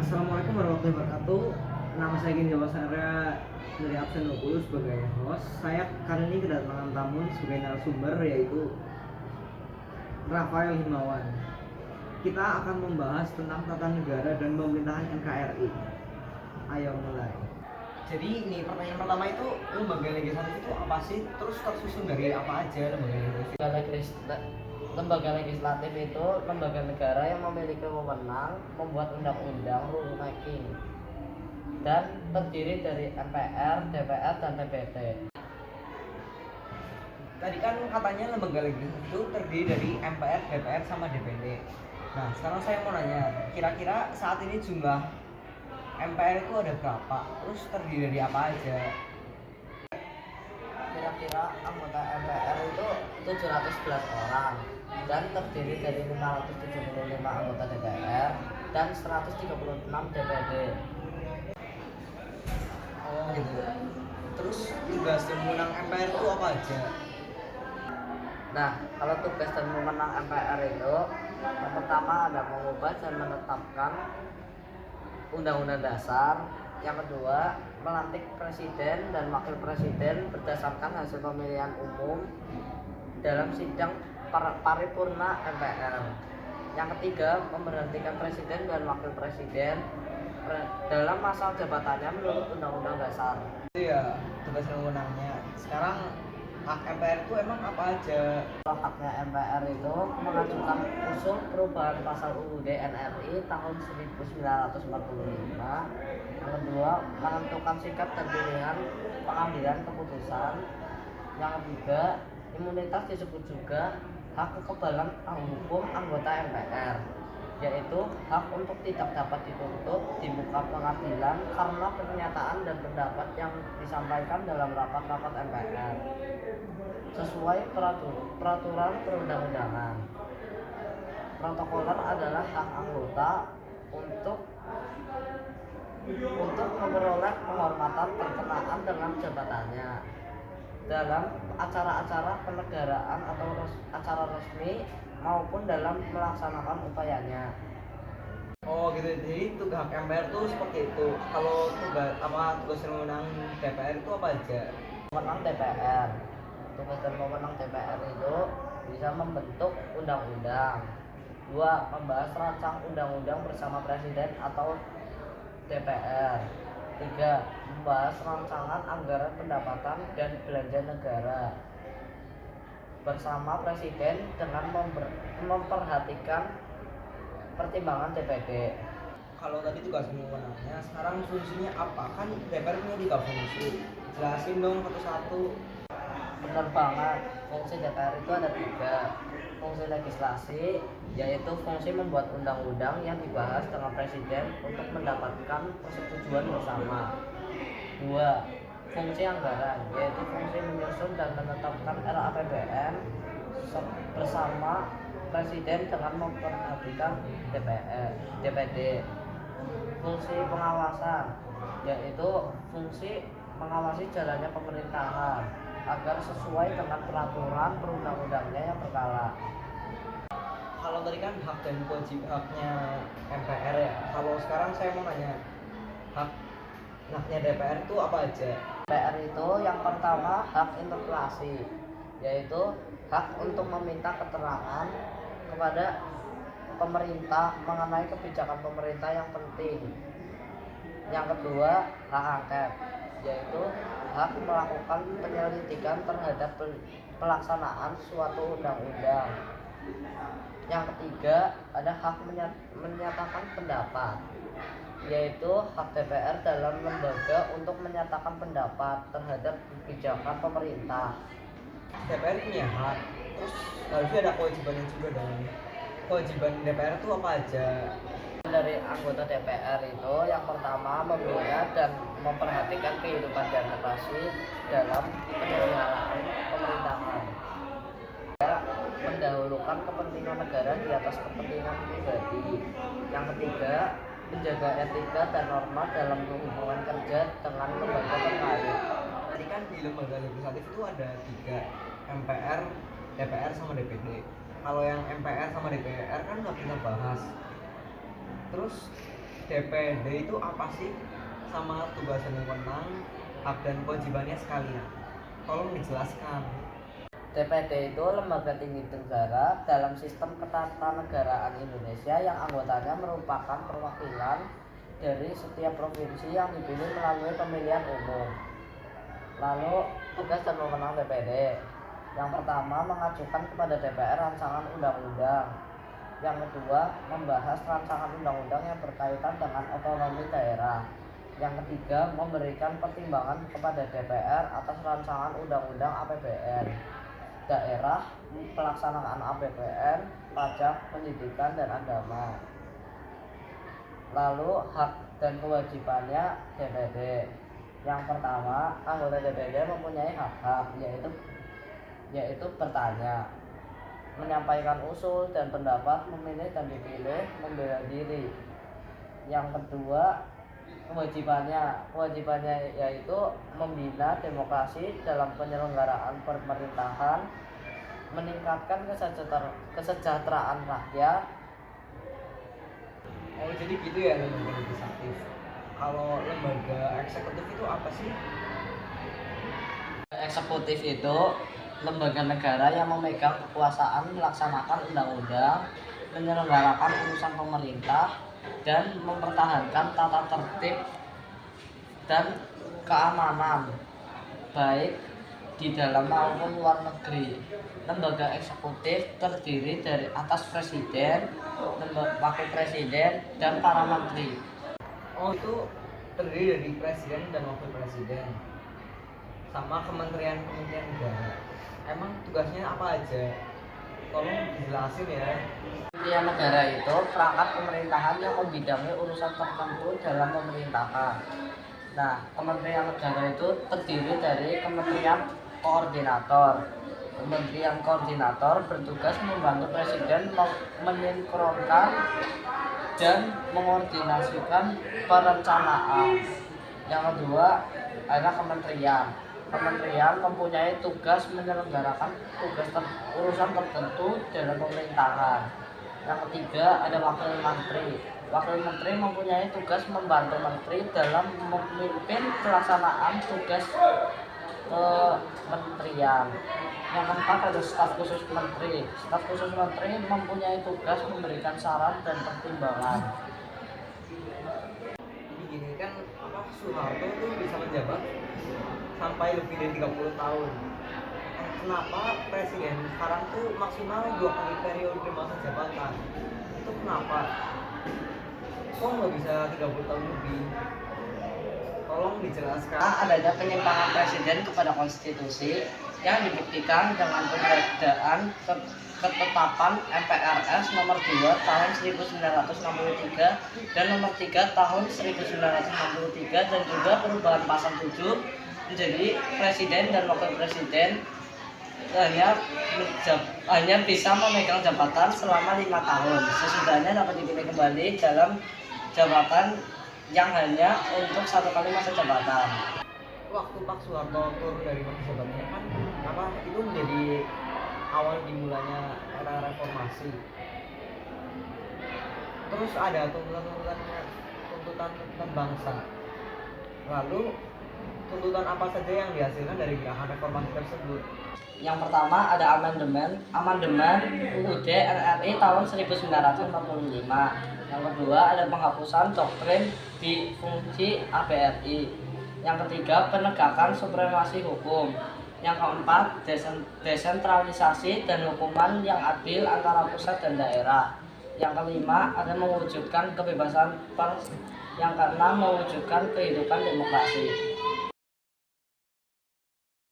Assalamualaikum warahmatullahi wabarakatuh. Nama saya Gini Jawasara dari absen 20 sebagai host. Saya kali ini kedatangan tamu sebagai narasumber yaitu Rafael Himawan. Kita akan membahas tentang tata negara dan pemerintahan NKRI. Ayo mulai. Jadi ini pertanyaan pertama itu lembaga legislatif itu apa sih? Terus tersusun dari apa aja lembaga legislatif? Lembaga legislatif itu lembaga negara yang memiliki wewenang membuat undang-undang rulemaking dan terdiri dari MPR, DPR, dan DPD. Tadi kan katanya lembaga legislatif itu terdiri dari MPR, DPR, sama DPD. Nah, sekarang saya mau nanya, kira-kira saat ini jumlah MPR itu ada berapa? Terus terdiri dari apa aja? Kira-kira anggota MPR itu 711 orang dan terdiri dari 575 anggota DPR dan 136 DPD. Oh gitu. Terus tugas dan wewenang MPR itu apa aja? Nah, kalau tugas dan wewenang MPR itu yang pertama ada mengubah dan menetapkan undang-undang dasar. Yang kedua, melantik presiden dan wakil presiden berdasarkan hasil pemilihan umum dalam sidang paripurna MPR. Yang ketiga, memberhentikan presiden dan wakil presiden dalam masa jabatannya menurut undang-undang dasar. Iya, tugas dan wewenangnya. Sekarang hak MPR itu emang apa aja? Haknya MPR itu mengajukan usul perubahan pasal UUD NRI tahun 1945. Yang kedua, menentukan sikap dan pilihan pengambilan keputusan. Yang ketiga, imunitas disebut juga hak kekebalan hukum anggota MPR, yaitu hak untuk tidak dapat dituntut di muka pengadilan karena pernyataan dan pendapat yang disampaikan dalam rapat-rapat MPR sesuai peraturan perundang-undangan. Protokoler adalah hak anggota untuk memperoleh penghormatan berkenaan dengan jabatannya dalam acara-acara kenegaraan atau acara resmi maupun dalam melaksanakan upayanya. Oh gitu, jadi tugas hak MPR itu seperti itu. Kalau tugas dan wewenang DPR itu apa aja? Wewenang DPR, tugas dan wewenang DPR itu bisa membentuk undang-undang. 2. Membahas rancang undang-undang bersama presiden atau DPR. 3. Membahas rancangan anggaran pendapatan dan belanja negara bersama presiden dengan memperhatikan pertimbangan DPD. Kalau tadi tugas dan wewenangnya, sekarang fungsinya apa? Kan DPR punya 3 fungsi. Jelasin dong satu-satu. Benar banget, fungsi DPR itu ada 3. Fungsi legislasi, yaitu fungsi membuat undang-undang yang dibahas dengan presiden untuk mendapatkan persetujuan bersama. 2. Fungsi anggaran, yaitu fungsi menyusun dan menetapkan RAPBN bersama presiden dengan memperhatikan DPD. Fungsi pengawasan, yaitu fungsi mengawasi jalannya pemerintahan agar sesuai dengan peraturan perundang-undangnya yang berkala. Kalau tadi kan hak dan haknya MPR ya. Kalau sekarang saya mau nanya, haknya DPR itu apa aja? DPR itu yang pertama hak interpelasi, yaitu hak untuk meminta keterangan kepada pemerintah mengenai kebijakan pemerintah yang penting. Yang kedua, hak angket, yaitu hak melakukan penyelidikan terhadap pelaksanaan suatu undang-undang. Yang ketiga, ada hak menyatakan pendapat, yaitu hak DPR dalam lembaga untuk menyatakan pendapat terhadap kebijakan pemerintah. DPR punya hak, terus harusnya ada kewajibannya juga dong. Kewajiban DPR itu apa aja? Dari anggota DPR itu yang pertama membela dan memperhatikan kehidupan demokrasi dalam penyelenggaraan pemerintahan. Mendahulukan kepentingan negara di atas kepentingan pribadi. Yang ketiga, menjaga etika dan norma dalam hubungan kerja dengan lembaga terkait. Tadi kan di lembaga legislatif itu ada 3, MPR, DPR, sama DPD. Kalau yang MPR sama DPR kan nggak kita bahas. Terus DPD itu apa sih? Sama tugas dan wewenang, hak dan kewajibannya sekalian. Tolong dijelaskan. DPD itu lembaga tinggi negara dalam sistem ketatanegaraan Indonesia yang anggotanya merupakan perwakilan dari setiap provinsi yang dipilih melalui pemilihan umum. Lalu tugas dan wewenang DPD. Yang pertama, mengajukan kepada DPR rancangan undang-undang. Yang kedua, membahas rancangan undang-undang yang berkaitan dengan otonomi daerah. Yang ketiga, memberikan pertimbangan kepada DPR atas rancangan undang-undang APBN daerah, pelaksanaan APBN, pajak, pendidikan, dan agama. Lalu hak dan kewajibannya DPD. Yang pertama, anggota DPD mempunyai hak-hak, yaitu bertanya, menyampaikan usul dan pendapat, memilih dan dipilih, membela diri. Yang kedua, kewajibannya yaitu membina demokrasi dalam penyelenggaraan pemerintahan, meningkatkan kesejahteraan rakyat. Oh jadi gitu ya lembaga legislatif. Kalau lembaga eksekutif itu apa sih? Eksekutif itu lembaga negara yang memegang kekuasaan melaksanakan undang-undang, menyelenggarakan urusan pemerintah, dan mempertahankan tata tertib dan keamanan baik di dalam maupun luar negeri. Lembaga eksekutif terdiri dari atas presiden, wakil presiden, dan para menteri. Oh itu terdiri dari presiden dan wakil presiden sama kementerian-kementerian negara. Emang tugasnya apa aja? Tolong dijelasin ya. Kementerian negara itu perangkat pemerintahan yang membidangi urusan tertentu dalam pemerintahan. Nah, kementerian negara itu terdiri dari kementerian koordinator. Kementerian koordinator bertugas membantu presiden mensinkronkan dan mengkoordinasikan perencanaan. Yang kedua adalah kementerian. Kementerian mempunyai tugas menyelenggarakan urusan tertentu dalam pemerintahan. Yang ketiga ada wakil menteri. Wakil menteri mempunyai tugas membantu menteri dalam memimpin pelaksanaan tugas kementerian. Yang keempat ada staf khusus menteri. Staf khusus menteri mempunyai tugas memberikan saran dan pertimbangan. Jadi gini kan Soeharto tuh bisa menjabat sampai lebih dari 30 tahun. Kenapa presiden sekarang tuh maksimal 2 kali periode masa jabatan? Itu kenapa? Kok nggak bisa 30 tahun lebih? Tolong dijelaskan. Adanya penyimpangan presiden kepada konstitusi yang dibuktikan dengan pengadaan ketetapan MPRS nomor 2 tahun 1963 dan nomor 3 tahun 1963 dan juga perubahan pasal 7 menjadi presiden dan wakil presiden hanya bisa memegang jabatan selama 5 tahun. Sesudahnya dapat dipilih kembali dalam jabatan yang hanya untuk 1 kali masa jabatan. Waktu Pak Soeharto turun dari masa jabatannya kan itu menjadi awal dimulainya era reformasi. Terus ada tuntutan bangsa. Lalu tuntutan apa saja yang dihasilkan dari gerakan reformasi tersebut? Yang pertama ada amandemen UUD NRI tahun 1945. Yang kedua ada penghapusan doktrin di fungsi ABRI. Yang ketiga penegakan supremasi hukum. Yang keempat desentralisasi dan hukuman yang adil antara pusat dan daerah. Yang kelima ada mewujudkan kebebasan pers. Yang keenam mewujudkan kehidupan demokrasi.